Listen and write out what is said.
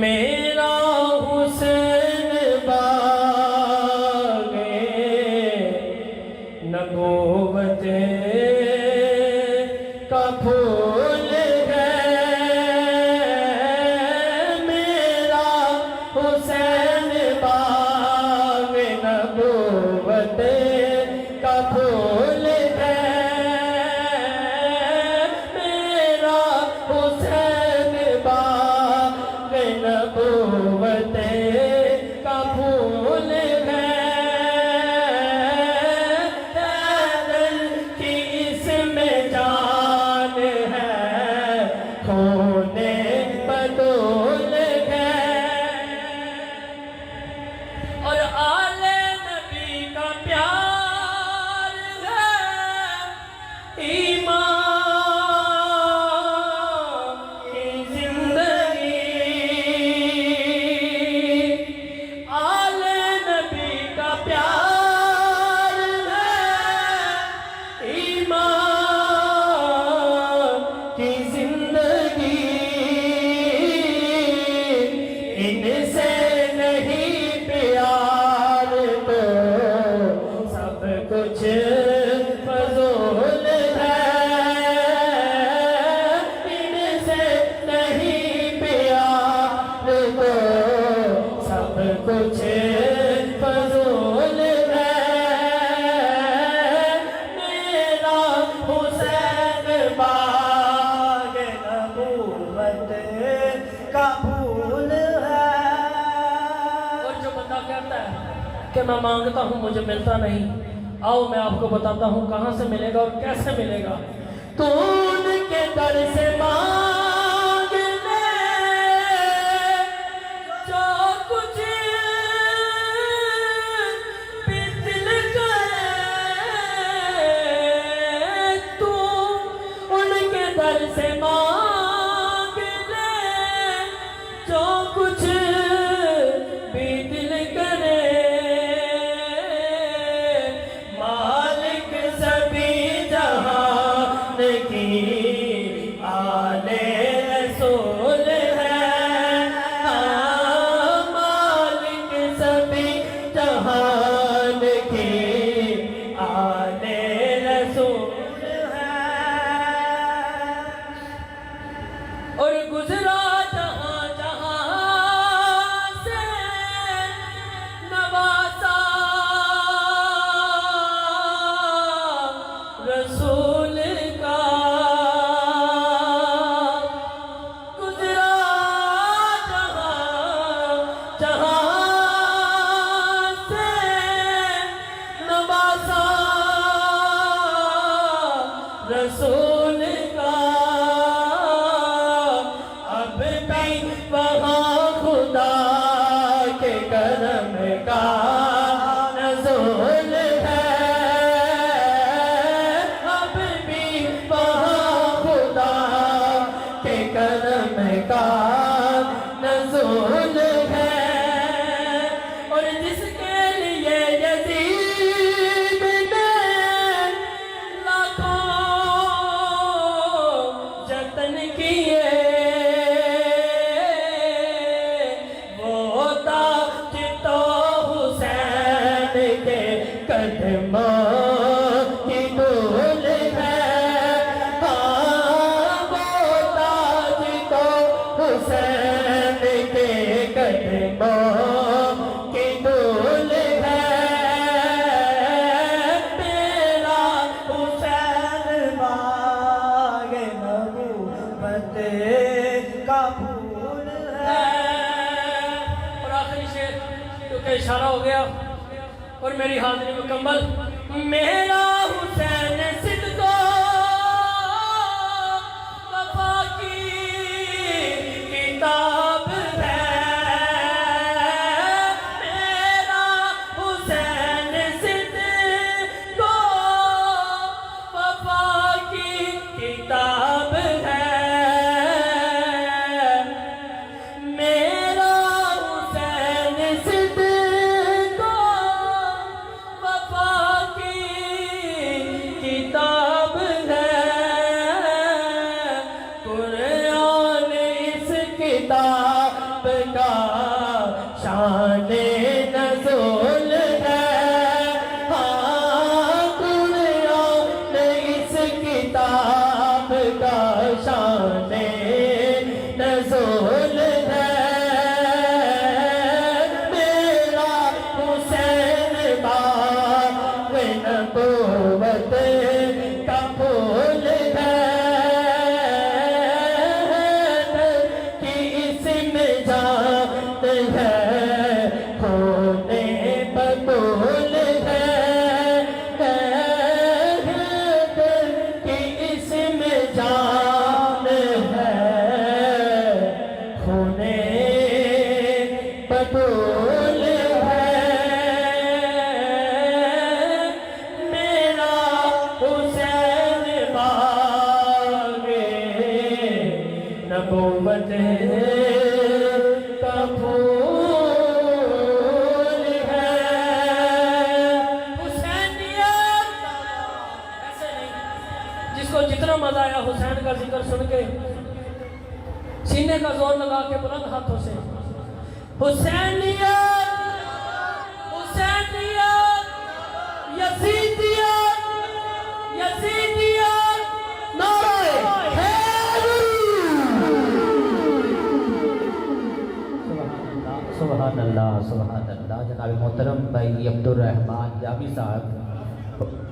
मेरा हुस्न बागे नबूवत का फूल है। मेरा हुसैन बागे नबूवत का फूल है। मेरा हुसैन बागे नबूवत का फूल है। दिल की इसमें जान है, खूने बदौल है। और आले नबी का प्यार है, ईमान की जिंदगी। आले नबी का प्यार है, ईमान की जिंदगी। इनसे नहीं प्यार तो सब कुछ फजूल है। इनसे नहीं प्यार तो सब कुछ फजूल है। मेरा हुसैन बाग नबूवत का फूल है। और जो बंदा कहता है कि मैं मांगता हूँ मुझे मिलता नहीं, आओ मैं आपको बताता हूँ कहाँ से मिलेगा और कैसे मिलेगा। तू उनके दर से मांग ले जो कुछ भी दिल करे। तू उनके दर से मांग ले जो कुछ भी दिल करे। मालिक सभी जहान की आले रसूल है। हाँ, मालिक सभी जहान की आले रसूल है। और गुजरा जहां जहां से नवासा रसूल का। गुजरा जहां जहां से नवासा रसूल का। अब भी वहाँ खुदा के करम का नज़ुल है। अब भी वहाँ खुदा के करम का नज़ुल है। और जिसके लिए यज़ीद ने लाखों जतन किए, वो ताज तो हुसैन के कदमों की धूल है। हाँ, वो ताज तो हुसैन के कदमों की धूल है। मेरा हुसैन बाग नबूवत का फूल है। और आखिरी शेर क्योंकि इशारा हो गया और मेरी हाजिरी मुकम्मल। मेरा हुसैन सिद्दो वफा की किताब है। मेरा हुसैन सिद्दो वफा की किताब है। मेरा हुसैन सिद्दो वफा की किताब का शान नज़ुल है। हाँ कुरान इस किताब का शान नज़ुल है। मेरा हुसैन बाग नबूवत का फूल है कि इसमें जान है, होने बतूल है कि इसमें जान है, होने बतूल है। मेरा हुसैन बागे नबूवत का फूल है। हुसैनियत ऐसे नहीं, जिसको जितना मजा आया हुसैन का जिक्र सुन के सीने का जोर लगा के बुलंद हाथों से हुसैनियत, हुसैनियत, यजीदियत, यजीदियत, नारे हैदरी। सुभान अल्लाह, सुभान अल्लाह। जनाब मोहतरम भाई अब्दुल रहमान जामी साहब